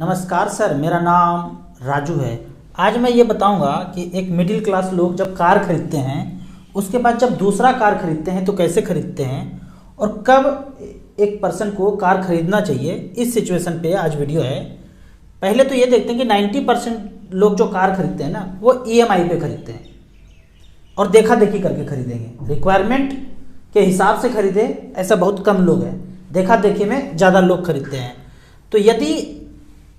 नमस्कार सर, मेरा नाम राजू है। आज मैं ये बताऊंगा कि एक मिडिल क्लास लोग जब कार खरीदते हैं, उसके बाद जब दूसरा कार खरीदते हैं तो कैसे खरीदते हैं और कब एक पर्सन को कार खरीदना चाहिए। इस सिचुएशन पे आज वीडियो है। पहले तो ये देखते हैं कि 90% लोग जो कार खरीदते हैं ना, वो EMI पे खरीदते हैं और देखा देखी करके खरीदेंगे। रिक्वायरमेंट के हिसाब से खरीदे ऐसा बहुत कम लोग हैं, देखा देखी में ज़्यादा लोग खरीदते हैं। तो यदि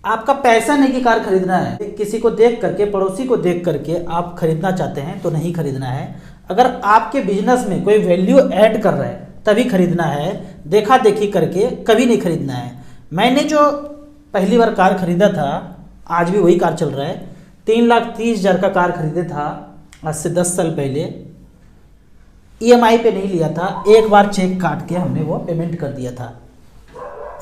आपका पैसा नहीं कि कार खरीदना है, किसी को देख करके, पड़ोसी को देख करके आप खरीदना चाहते हैं तो नहीं खरीदना है। अगर आपके बिजनेस में कोई वैल्यू ऐड कर रहा है तभी खरीदना है, देखा देखी करके कभी नहीं खरीदना है। मैंने जो पहली बार कार खरीदा था, आज भी वही कार चल रहा है, 3,30,000 का कार खरीदे था आज से 10 साल पहले। EMI पे नहीं लिया था, एक बार चेक काट के हमने वो पेमेंट कर दिया था।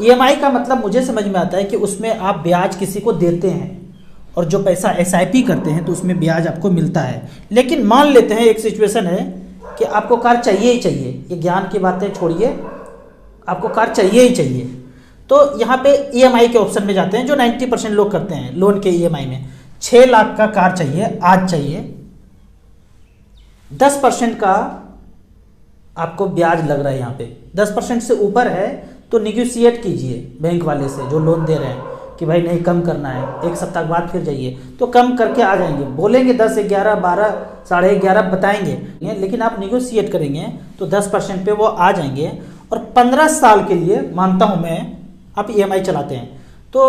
EMI का मतलब मुझे समझ में आता है कि उसमें आप ब्याज किसी को देते हैं और जो पैसा SIP करते हैं तो उसमें ब्याज आपको मिलता है। लेकिन मान लेते हैं एक सिचुएशन है कि आपको कार चाहिए ही चाहिए, ये ज्ञान की बातें छोड़िए, आपको कार चाहिए ही चाहिए। तो यहाँ पे EMI के ऑप्शन में जाते हैं जो 90% लोग करते हैं लोन के EMI में। 6 लाख का कार चाहिए, आज चाहिए, 10% का आपको ब्याज लग रहा है। यहाँ पे 10% से ऊपर है तो निगोशिएट कीजिए बैंक वाले से जो लोन दे रहे हैं कि भाई नहीं कम करना है, एक सप्ताह बाद फिर जाइए तो कम करके आ जाएंगे। बोलेंगे 10, 11, 12, 11.5 बताएंगे, लेकिन आप निगोशिएट करेंगे तो 10% पे वो आ जाएंगे। और 15 साल के लिए मानता हूँ मैं, आप EMI चलाते हैं तो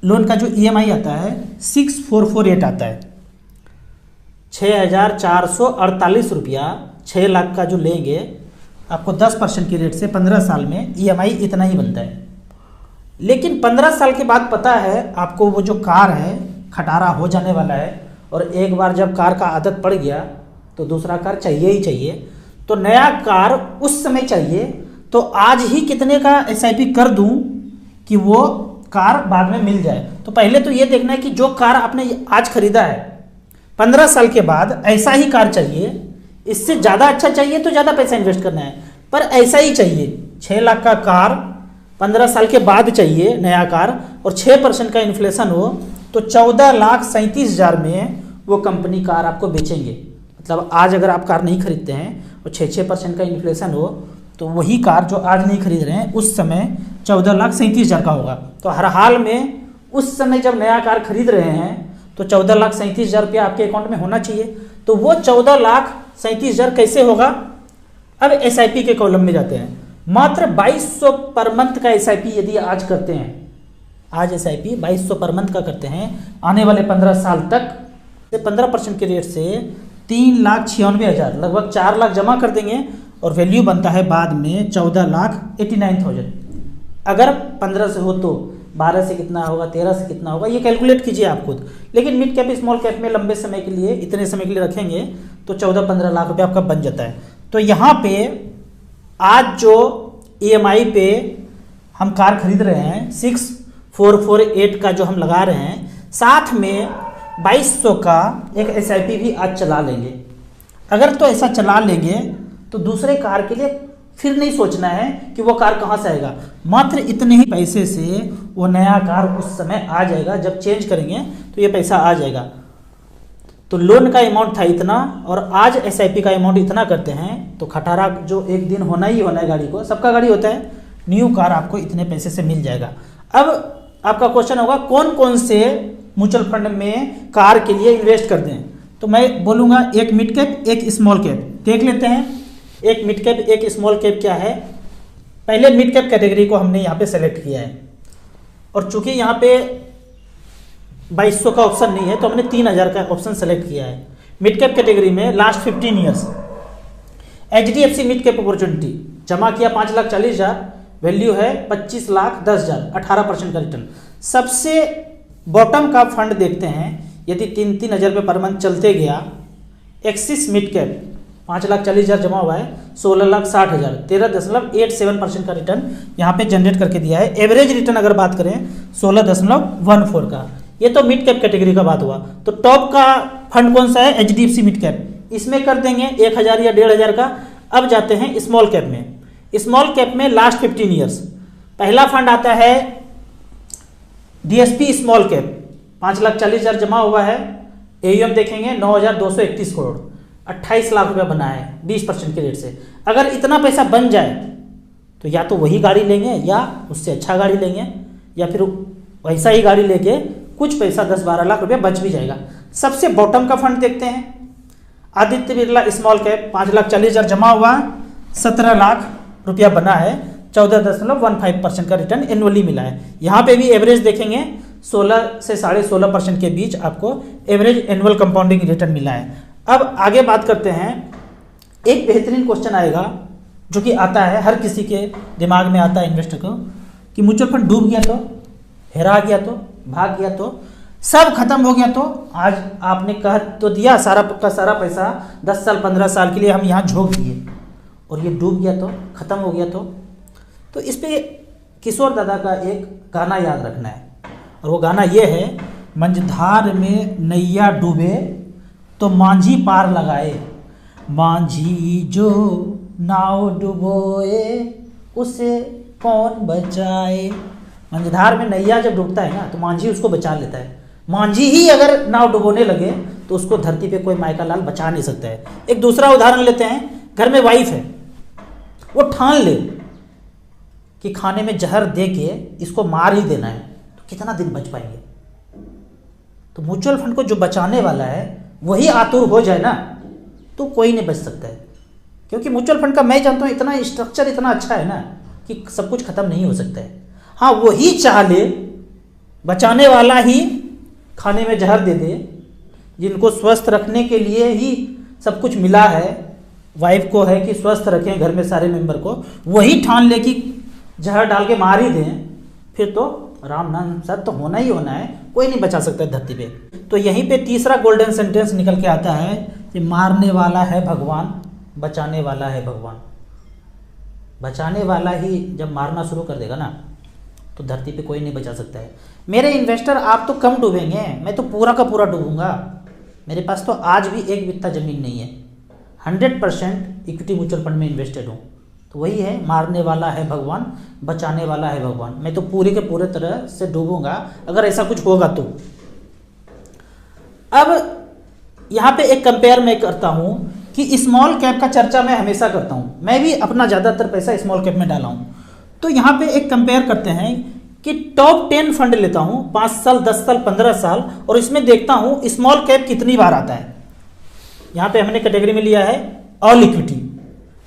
लोन का जो EMI आता है 6448 आता है, 6,448 रुपया। 6 लाख का जो लेंगे आपको 10% की रेट से 15 साल में EMI इतना ही बनता है। लेकिन 15 साल के बाद पता है आपको वो जो कार है खटारा हो जाने वाला है, और एक बार जब कार का आदत पड़ गया तो दूसरा कार चाहिए ही चाहिए। तो नया कार उस समय चाहिए तो आज ही कितने का SIP कर दूं कि वो कार बाद में मिल जाए। तो पहले तो ये देखना है कि जो कार आपने आज खरीदा है 15 साल के बाद ऐसा ही कार चाहिए, इससे ज़्यादा अच्छा चाहिए तो ज़्यादा पैसा इन्वेस्ट करना है, पर ऐसा ही चाहिए। 6 लाख का कार 15 साल के बाद चाहिए नया कार, और 6% का इन्फ्लेशन हो तो 14,37,000 में वो कंपनी कार आपको बेचेंगे। मतलब आज अगर आप कार नहीं खरीदते हैं और 6% का इन्फ्लेशन हो तो वही कार जो आज नहीं खरीद रहे हैं उस समय 14,37,000 का होगा। तो हर हाल में उस समय जब नया कार खरीद रहे हैं तो 14,37,000 रुपया आपके अकाउंट में होना चाहिए। तो वो 14,37,000 कैसे होगा? अब SIP के कॉलम में जाते हैं। मात्र 2200 पर मंथ का SIP यदि आज करते हैं, आज SIP 2200 पर मंथ का करते हैं, आने वाले 15 साल तक 15% के रेट से 3,96,000, लगभग 4 लाख जमा कर देंगे और वैल्यू बनता है बाद में 14,89,000। अगर 15 से हो तो 12 से कितना होगा, 13 से कितना होगा, ये कैलकुलेट कीजिए आप खुद। लेकिन मिड कैप स्मॉल कैप में लंबे समय के लिए, इतने समय के लिए रखेंगे तो 14-15 लाख रुपए आपका बन जाता है। तो यहाँ पे आज जो EMI पे हम कार खरीद रहे हैं 6448 का जो हम लगा रहे हैं, साथ में 2200 का एक SIP भी आज चला लेंगे। अगर तो ऐसा चला लेंगे तो दूसरे कार के लिए फिर नहीं सोचना है कि वो कार कहाँ से आएगा। मात्र इतने ही पैसे से वो नया कार उस समय आ जाएगा, जब चेंज करेंगे तो ये पैसा आ जाएगा। तो लोन का अमाउंट था इतना और आज SIP का अमाउंट इतना करते हैं तो खटारा जो एक दिन होना ही होना है गाड़ी को, सबका गाड़ी होता है, न्यू कार आपको इतने पैसे से मिल जाएगा। अब आपका क्वेश्चन होगा कौन कौन से म्यूचुअल फंड में कार के लिए इन्वेस्ट करते हैं। तो मैं बोलूँगा एक मिड कैप, एक स्मॉल कैप। देख लेते हैं एक मिड कैप, एक स्मॉल कैप क्या है। पहले मिड कैप कैटेगरी को हमने यहाँ पे सेलेक्ट किया है, और चूंकि यहाँ पे 2200 का ऑप्शन नहीं है तो हमने 3,000 का ऑप्शन सेलेक्ट किया है। मिड कैप कैटेगरी में last 15 years HDFC mid cap opportunity जमा किया 5,40,000, वैल्यू है 25,10,000, 18% का रिटर्न। सबसे बॉटम का फंड देखते हैं, यदि 3,000 रुपये पर मंथ चलते गया, एक्सिस मिड कैप 5,40,000 जमा हुआ है, 16,60,000, 13.87% का रिटर्न यहाँ पे जनरेट करके दिया है। एवरेज रिटर्न अगर बात करें 16.14 का। ये तो मिड कैप कैटेगरी का बात हुआ। तो टॉप का फंड कौन सा है? HDFC mid cap. इसमें कर देंगे 1,000 या 1,500 का। अब जाते हैं स्मॉल कैप में। स्मॉल कैप में लास्ट 15 ईयर्स पहला फंड आता है डीएसपी स्मॉल कैप 5,40,000 जमा हुआ है, एयूएम देखेंगे 9,231 करोड़, 28 लाख रुपया बना है 20% के रेट से। अगर इतना पैसा बन जाए तो या तो वही गाड़ी लेंगे या उससे अच्छा गाड़ी लेंगे, या फिर वैसा ही गाड़ी लेके कुछ पैसा 10-12 लाख रुपया बच भी जाएगा। सबसे बॉटम का फंड देखते हैं, आदित्य बिरला स्मॉल कैप 5,40,000 जमा हुआ, 17 लाख रुपया बना है, 14.15% का रिटर्न एनुअली मिला है। यहाँ पे भी एवरेज देखेंगे 16 से 16.5% के बीच आपको एवरेज एनुअल कंपाउंडिंग रिटर्न मिला है। अब आगे बात करते हैं, एक बेहतरीन क्वेश्चन आएगा जो कि आता है हर किसी के दिमाग में आता है इन्वेस्टर को, कि म्यूचुअल फंड डूब गया तो, हेरा गया तो, भाग गया तो, सब खत्म हो गया तो, आज आपने कह तो दिया सारा का सारा पैसा 10 साल 15 साल के लिए हम यहाँ झोंक दिए और ये डूब गया तो, खत्म हो गया तो इस पे किशोर दादा का एक गाना याद रखना है, और वो गाना ये है, मंझधार में नैया डूबे तो मांझी पार लगाए, मांझी जो नाव डुबोए उसे कौन बचाए। मंझधार में नैया जब डूबता है ना तो मांझी उसको बचा लेता है, मांझी ही अगर नाव डुबोने लगे तो उसको धरती पे कोई मायका लाल बचा नहीं सकता है। एक दूसरा उदाहरण लेते हैं, घर में वाइफ है, वो ठान ले कि खाने में जहर दे के इसको मार ही देना है, तो कितना दिन बच पाएंगे। तो म्यूचुअल फंड को जो बचाने वाला है वही आतुर हो जाए ना तो कोई नहीं बच सकता है, क्योंकि म्यूचुअल फंड का मैं जानता हूँ इतना स्ट्रक्चर इतना अच्छा है ना कि सब कुछ खत्म नहीं हो सकता है। हाँ, वही चाह ले, बचाने वाला ही खाने में जहर दे दे, जिनको स्वस्थ रखने के लिए ही सब कुछ मिला है, वाइफ को है कि स्वस्थ रखें घर में सारे मेंबर को, वही ठान ले कि जहर डाल के मार ही दें, फिर तो राम नाम सर तो होना ही होना है, कोई नहीं बचा सकता है धरती पे। तो यहीं पे तीसरा गोल्डन सेंटेंस निकल के आता है कि मारने वाला है भगवान, बचाने वाला है भगवान। बचाने वाला ही जब मारना शुरू कर देगा ना तो धरती पे कोई नहीं बचा सकता है। मेरे इन्वेस्टर आप तो कम डूबेंगे, मैं तो पूरा का पूरा डूबूंगा। मेरे पास तो आज भी एक बित्ता ज़मीन नहीं है, 100% इक्विटी म्यूचुअल फंड में इन्वेस्टेड हूँ। तो वही है, मारने वाला है भगवान, बचाने वाला है भगवान। मैं तो पूरे के पूरे तरह से डूबूंगा अगर ऐसा कुछ होगा तो। अब यहाँ पे एक कंपेयर मैं करता हूँ कि स्मॉल कैप का चर्चा मैं हमेशा करता हूँ, मैं भी अपना ज़्यादातर पैसा स्मॉल कैप में डाला हूँ। तो यहाँ पे एक कंपेयर करते हैं कि टॉप 10 फंड लेता हूँ 5 साल 10 साल 15 साल, और इसमें देखता हूँ स्मॉल कैप कितनी बार आता है। यहाँ पे हमने कैटेगरी में लिया है ऑल इक्विटी,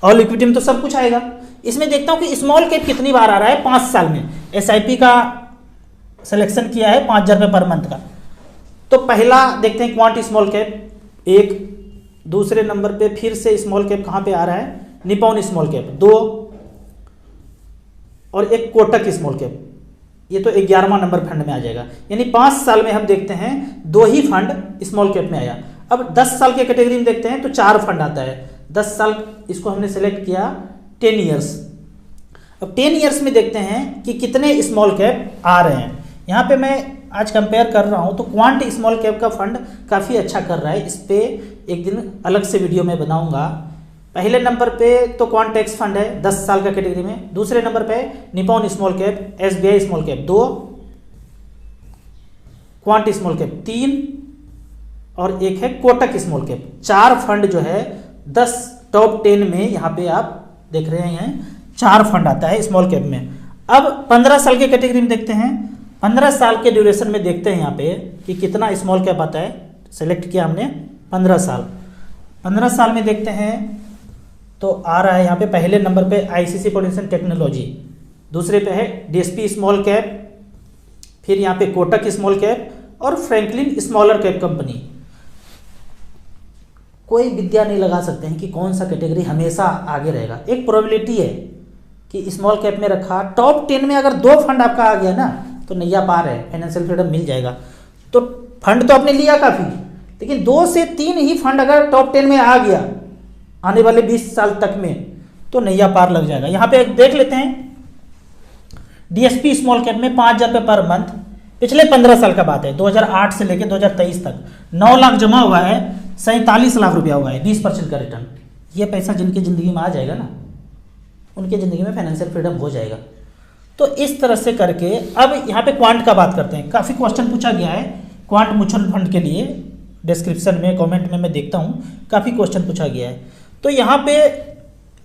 ऑल इक्विटी में तो सब कुछ आएगा। इसमें देखता हूँ कि स्मॉल कैप कितनी बार आ रहा है 5 साल में। SIP का सिलेक्शन किया है 5,000 रुपये पर मंथ का। तो पहला देखते हैं क्वांट स्मॉल कैप 1, दूसरे नंबर पे फिर से स्मॉल कैप कहाँ पे आ रहा है, निपॉन स्मॉल कैप 2, और एक कोटक स्मॉल कैप, ये तो 11वां नंबर फंड में आ जाएगा। यानी 5 साल में हम देखते हैं 2 ही फंड स्मॉल कैप में आया। अब 10 साल के कैटेगरी में देखते हैं तो 4 फंड आता है। 10 साल इसको हमने सेलेक्ट किया 10 ईयर्स। अब 10 ईयर्स में देखते हैं कि कितने स्मॉल कैप आ रहे हैं। यहाँ पे मैं आज कंपेयर कर रहा हूँ तो क्वांट स्मॉल कैप का फंड काफ़ी अच्छा कर रहा है। इस पे एक दिन अलग से वीडियो में बनाऊंगा। पहले नंबर पे तो क्वांटेक्स फंड है 10 साल का कैटेगरी में, दूसरे नंबर पे Nippon small cap, SBI small cap 2, quant small cap 3, और एक है कोटक स्मॉल कैप। 4 फंड जो है 10 टॉप 10 में यहाँ पे आप देख रहे हैं 4 फंड आता है स्मॉल कैप में। अब 15 साल के कैटेगरी में देखते हैं, 15 साल के ड्यूरेशन में देखते हैं यहाँ पे कि कितना स्मॉल कैप आता है। सेलेक्ट किया हमने 15 साल। 15 साल में देखते हैं तो आ रहा है यहाँ पे पहले नंबर पे ICC प्रोडक्शन टेक्नोलॉजी, दूसरे पे है DSP स्मॉल कैप, फिर यहाँ पे कोटक स्मॉल कैप और फ्रैंकलिन स्मॉलर कैप कंपनी। कोई विद्या नहीं लगा सकते हैं कि कौन सा कैटेगरी हमेशा आगे रहेगा। एक प्रोबेबिलिटी है कि स्मॉल कैप में रखा, टॉप 10 में अगर 2 फंड आपका आ गया ना तो नैया पार है, फाइनेंशियल फ्रीडम मिल जाएगा। तो फंड तो आपने लिया काफ़ी, लेकिन 2 से 3 ही फंड अगर टॉप 10 में आ गया आने वाले 20 साल तक में तो नैया पार लग जाएगा। यहाँ पे देख लेते हैं DSP स्मॉल कैप में 5,000 रुपये पर मंथ, पिछले 15 साल का बात है, 2008 से लेकर 2023 तक 9 लाख जमा हुआ है, 47 लाख रुपया हुआ है, 20% का रिटर्न। ये पैसा जिनकी ज़िंदगी में आ जाएगा ना उनकी ज़िंदगी में फाइनेंशियल फ्रीडम हो जाएगा। तो इस तरह से करके अब यहाँ पे क्वांट का बात करते हैं। काफ़ी क्वेश्चन पूछा गया है क्वांट म्यूचुअल फंड के लिए, डिस्क्रिप्शन में कमेंट में मैं देखता हूँ काफ़ी क्वेश्चन पूछा गया है। तो यहाँ पे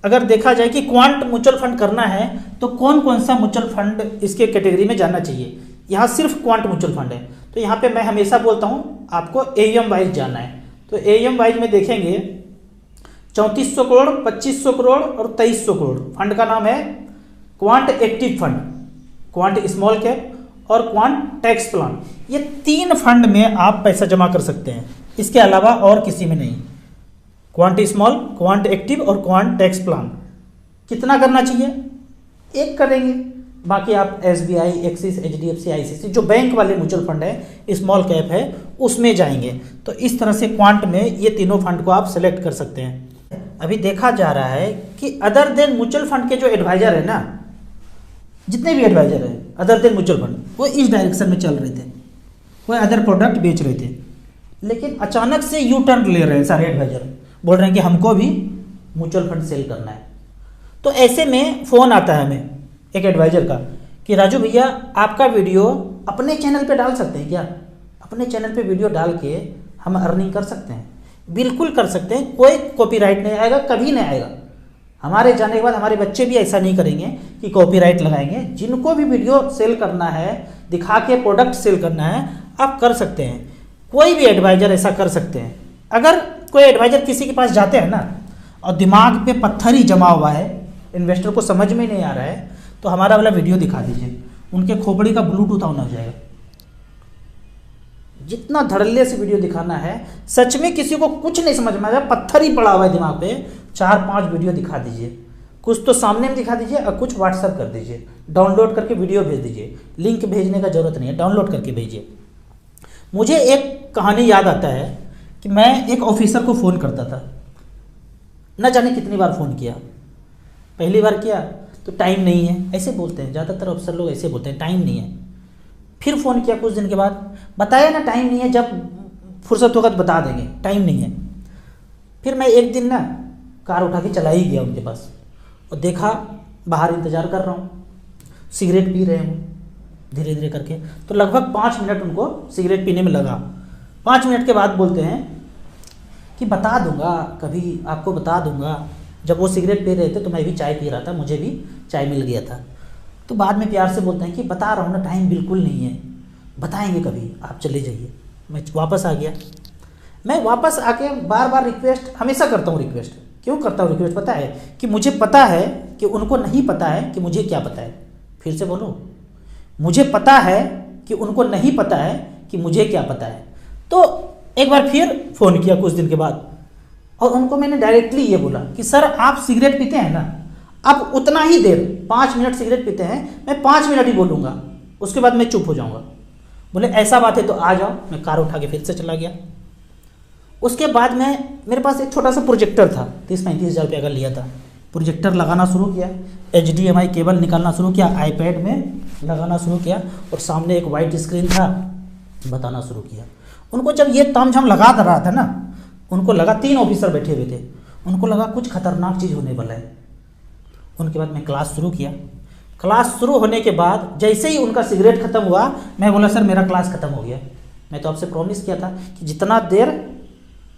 अगर देखा जाए कि क्वांट म्यूचुअल फंड करना है तो कौन कौन सा म्यूचुअल फंड इसके कैटेगरी में जाना चाहिए। यहाँ सिर्फ क्वांट म्यूचुअल फंड है, तो यहाँ पे मैं हमेशा बोलता हूँ आपको एएम वाइज जाना है। तो एएम वाइज में देखेंगे 3400 करोड़, 2500 करोड़ और 2300 करोड़ फंड का नाम है quant active fund, quant small cap और क्वांट टैक्स प्लान। ये 3 फंड में आप पैसा जमा कर सकते हैं, इसके अलावा और किसी में नहीं। क्वांट स्मॉल, क्वांट एक्टिव और क्वांट टैक्स प्लान। कितना करना चाहिए? 1 करेंगे, बाकी आप एसबीआई, एक्सिस, एचडीएफसी, आईसीसी जो बैंक वाले म्यूचुअल फंड है, स्मॉल कैप है, उसमें जाएंगे। तो इस तरह से क्वांट में ये तीनों फंड को आप सेलेक्ट कर सकते हैं। अभी देखा जा रहा है कि अदर देन म्यूचुअल फंड के जो एडवाइजर है ना, जितने भी एडवाइजर है अदर देन म्यूचुअल फंड, वो इस डायरेक्शन में चल रहे थे, वो अदर प्रोडक्ट बेच रहे थे। लेकिन अचानक से यू टर्न ले रहे हैं सारे एडवाइजर, बोल रहे हैं कि हमको भी म्यूचुअल फंड सेल करना है। तो ऐसे में फ़ोन आता है हमें एक एडवाइजर का कि राजू भैया आपका वीडियो अपने चैनल पे डाल सकते हैं क्या? अपने चैनल पे वीडियो डाल के हम अर्निंग कर सकते हैं? बिल्कुल कर सकते हैं, कोई कॉपीराइट नहीं आएगा, कभी नहीं आएगा। हमारे जाने के बाद हमारे बच्चे भी ऐसा नहीं करेंगे कि कॉपीराइट लगाएंगे। जिनको भी वीडियो सेल करना है, दिखा के प्रोडक्ट सेल करना है, आप कर सकते हैं। कोई भी एडवाइजर ऐसा कर सकते हैं। अगर कोई एडवाइजर किसी के पास जाते हैं ना और दिमाग पे पत्थर ही जमा हुआ है, इन्वेस्टर को समझ में नहीं आ रहा है, तो हमारा वाला वीडियो दिखा दीजिए, उनके खोपड़ी का ब्लूटूथ ऑन हो जाएगा। जितना धड़ल्ले से वीडियो दिखाना है, सच में किसी को कुछ नहीं समझ में आ रहा, पत्थर ही पड़ा हुआ है दिमाग पे, 4-5 वीडियो दिखा दीजिए। कुछ तो सामने में दिखा दीजिए और कुछ व्हाट्सएप कर दीजिए, डाउनलोड करके वीडियो भेज दीजिए। लिंक भेजने का जरूरत नहीं है, डाउनलोड करके भेजिए। मुझे एक कहानी याद आता है कि मैं एक ऑफिसर को फ़ोन करता था, न जाने कितनी बार फ़ोन किया। पहली बार किया तो टाइम नहीं है, ऐसे बोलते हैं, ज़्यादातर अफसर लोग ऐसे बोलते हैं, टाइम नहीं है। फिर फ़ोन किया कुछ दिन के बाद, बताया ना टाइम नहीं है, जब फुर्सत होगा तो बता देंगे, टाइम नहीं है। फिर मैं एक दिन ना कार उठा के चला ही गया उनके पास और देखा बाहर इंतज़ार कर रहा हूँ, सिगरेट पी रहे हूँ धीरे धीरे करके। तो लगभग 5 मिनट उनको सिगरेट पीने में लगा। 5 मिनट के बाद बोलते हैं कि बता दूंगा, कभी आपको बता दूंगा। जब वो सिगरेट पी रहे थे तो मैं भी चाय पी रहा था, मुझे भी चाय मिल गया था। तो बाद में प्यार से बोलते हैं कि बता रहा हूँ ना, टाइम बिल्कुल नहीं है, बताएंगे कभी, आप चले जाइए। मैं वापस आ गया। मैं वापस आके बार बार रिक्वेस्ट हमेशा करता हूँ। रिक्वेस्ट क्यों करता हूँ? रिक्वेस्ट पता है कि मुझे पता है कि उनको नहीं पता है कि मुझे क्या पता है। फिर से बोलो, मुझे पता है कि उनको नहीं पता है कि मुझे क्या पता है। तो एक बार फिर फ़ोन किया कुछ दिन के बाद और उनको मैंने डायरेक्टली ये बोला कि सर आप सिगरेट पीते हैं ना, अब उतना ही देर 5 मिनट सिगरेट पीते हैं, मैं 5 मिनट ही बोलूँगा, उसके बाद मैं चुप हो जाऊँगा। बोले ऐसा बात है तो आ जाओ। मैं कार उठा के फिर से चला गया। उसके बाद मेरे पास एक छोटा सा प्रोजेक्टर था, 30-35 हज़ार रुपये का लिया था। प्रोजेक्टर लगाना शुरू किया, HDMI केबल निकालना शुरू किया, आईपैड में लगाना शुरू किया और सामने एक वाइट स्क्रीन था, बताना शुरू किया। उनको जब ये तामझाम लगा रहा था ना, उनको लगा 3 ऑफिसर बैठे हुए थे, उनको लगा कुछ खतरनाक चीज़ होने वाला है। उनके बाद मैं क्लास शुरू किया। क्लास शुरू होने के बाद जैसे ही उनका सिगरेट खत्म हुआ, मैं बोला सर मेरा क्लास खत्म हो गया। मैं तो आपसे प्रॉमिस किया था कि जितना देर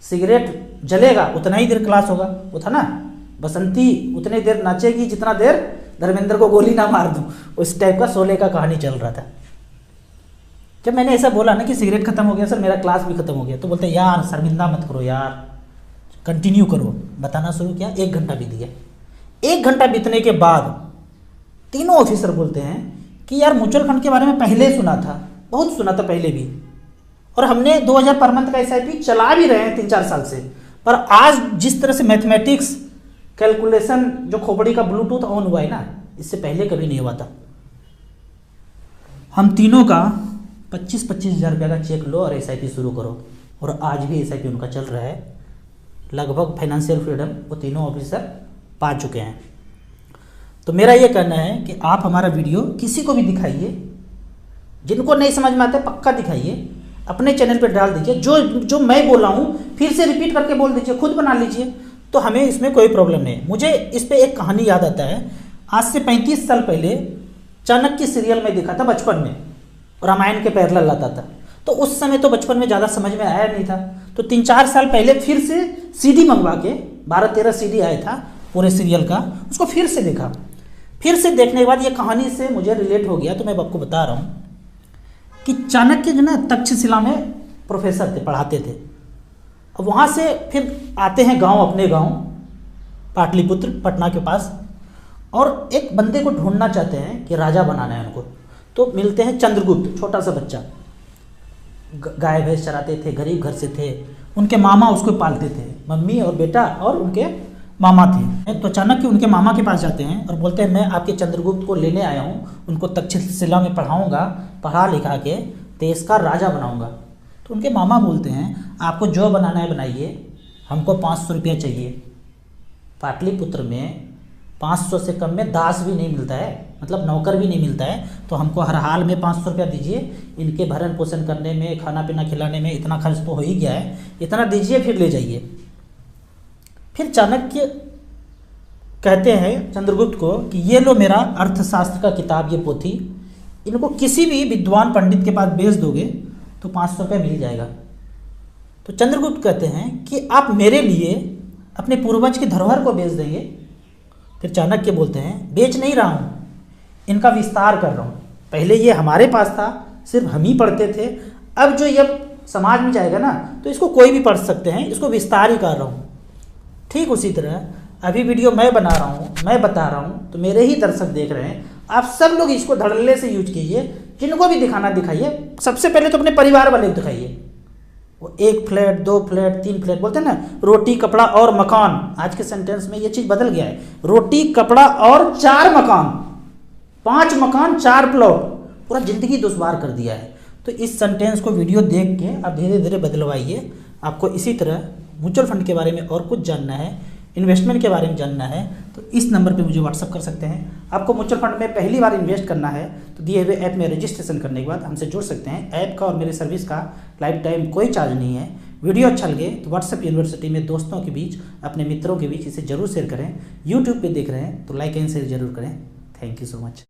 सिगरेट जलेगा उतना ही देर क्लास होगा। वो था ना, बसंती उतनी देर नाचेगी जितना देर धर्मेंद्र को गोली ना मार दूँ, उस टाइप का शोले का कहानी चल रहा था। जब मैंने ऐसा बोला ना कि सिगरेट खत्म हो गया सर, मेरा क्लास भी खत्म हो गया, तो बोलते यार शर्मिंदा मत करो यार, कंटिन्यू करो। बताना शुरू किया, 1 घंटा बीत गया। 1 घंटा बीतने के बाद तीनों ऑफिसर बोलते हैं कि यार म्यूचुअल फंड के बारे में पहले सुना था, बहुत सुना था पहले भी, और हमने 2000 पर मंथ का SIP चला भी रहे हैं 3-4 साल से, पर आज जिस तरह से मैथमेटिक्स कैलकुलेशन जो खोपड़ी का ब्लूटूथ ऑन हुआ है ना, इससे पहले कभी नहीं हुआ था। हम तीनों का 25-25 हज़ार रुपये का चेक लो और SIP शुरू करो, और आज भी SIP उनका चल रहा है। लगभग फाइनेंशियल फ्रीडम वो तीनों ऑफिसर पा चुके हैं। तो मेरा ये कहना है कि आप हमारा वीडियो किसी को भी दिखाइए, जिनको नहीं समझ में आता है पक्का दिखाइए, अपने चैनल पर डाल दीजिए। जो मैं बोला हूँ फिर से रिपीट करके बोल दीजिए, खुद बना लीजिए, तो हमें इसमें कोई प्रॉब्लम नहीं है। मुझे इस पर एक कहानी याद आता है। आज से 35 साल पहले चाणक्य सीरियल में देखा था बचपन में, रामायण के पैरेलल आता था। तो उस समय तो बचपन में ज़्यादा समझ में आया नहीं था, तो 3-4 साल पहले फिर से सीडी मंगवा के 12-13 सीडी आया था पूरे सीरियल का, उसको फिर से देखा। फिर से देखने के बाद ये कहानी से मुझे रिलेट हो गया, तो मैं आपको बता रहा हूँ कि चाणक्य जो ना तक्षशिला में प्रोफेसर थे, पढ़ाते थे। अब वहाँ से फिर आते हैं गांव, अपने गांव पाटलिपुत्र पटना के पास, और एक बंदे को ढूंढना चाहते हैं कि राजा बनाना है उनको। तो मिलते हैं चंद्रगुप्त, छोटा सा बच्चा, गाय भैंस चराते थे, गरीब घर से थे, उनके मामा उसको पालते थे, मम्मी और बेटा और उनके मामा थे। तो चाणक्य उनके मामा के पास जाते हैं और बोलते हैं मैं आपके चंद्रगुप्त को लेने आया हूँ, उनको तक्षशिला में पढ़ाऊँगा, पढ़ा लिखा के देश का राजा बनाऊँगा। तो उनके मामा बोलते हैं आपको जो बनाना है बनाइए, हमको 500 रुपया चाहिए। पाटलिपुत्र में 500 से कम में दास भी नहीं मिलता है, मतलब नौकर भी नहीं मिलता है, तो हमको हर हाल में 500 रुपया दीजिए, इनके भरण पोषण करने में, खाना पीना खिलाने में इतना खर्च तो हो ही गया है, इतना दीजिए फिर ले जाइए। फिर चाणक्य कहते हैं चंद्रगुप्त को कि ये लो मेरा अर्थशास्त्र का किताब, ये पोथी, इनको किसी भी विद्वान पंडित के पास बेच दोगे तो 500 रुपये मिल जाएगा। तो चंद्रगुप्त कहते हैं कि आप मेरे लिए अपने पूर्वज की धरोहर को बेच देंगे। फिर चाणक्य बोलते हैं बेच नहीं रहा हूँ, इनका विस्तार कर रहा हूँ। पहले ये हमारे पास था, सिर्फ हम ही पढ़ते थे, अब जो ये समाज में जाएगा ना तो इसको कोई भी पढ़ सकते हैं, इसको विस्तार ही कर रहा हूँ। ठीक उसी तरह अभी वीडियो मैं बना रहा हूँ, मैं बता रहा हूँ, तो मेरे ही दर्शक देख रहे हैं, आप सब लोग इसको धड़ल्ले से यूज कीजिए, जिनको भी दिखाना दिखाइए। सबसे पहले तो अपने परिवार वाले को दिखाइए, वो 1 फ्लैट 2 फ्लैट 3 फ्लैट बोलते हैं ना, रोटी कपड़ा और मकान। आज के सेंटेंस में ये चीज़ बदल गया है, रोटी कपड़ा और 4 मकान, 5 मकान 4 प्लॉट, पूरा ज़िंदगी दुश्वार कर दिया है। तो इस सेंटेंस को वीडियो देख के आप धीरे धीरे बदलवाइए। आपको इसी तरह म्यूचुअल फंड के बारे में और कुछ जानना है, इन्वेस्टमेंट के बारे में जानना है, तो इस नंबर पे मुझे व्हाट्सअप कर सकते हैं। आपको म्यूचुअल फंड में पहली बार इन्वेस्ट करना है तो दिए हुए ऐप में रजिस्ट्रेशन करने के बाद हमसे जुड़ सकते हैं। ऐप का और मेरी सर्विस का लाइफ टाइम कोई चार्ज नहीं है। वीडियो अच्छा लगे तो व्हाट्सएप यूनिवर्सिटी में दोस्तों के बीच, अपने मित्रों के बीच इसे जरूर शेयर करें। यूट्यूब पे देख रहे हैं तो लाइक एंड शेयर जरूर करें। Thank you so much.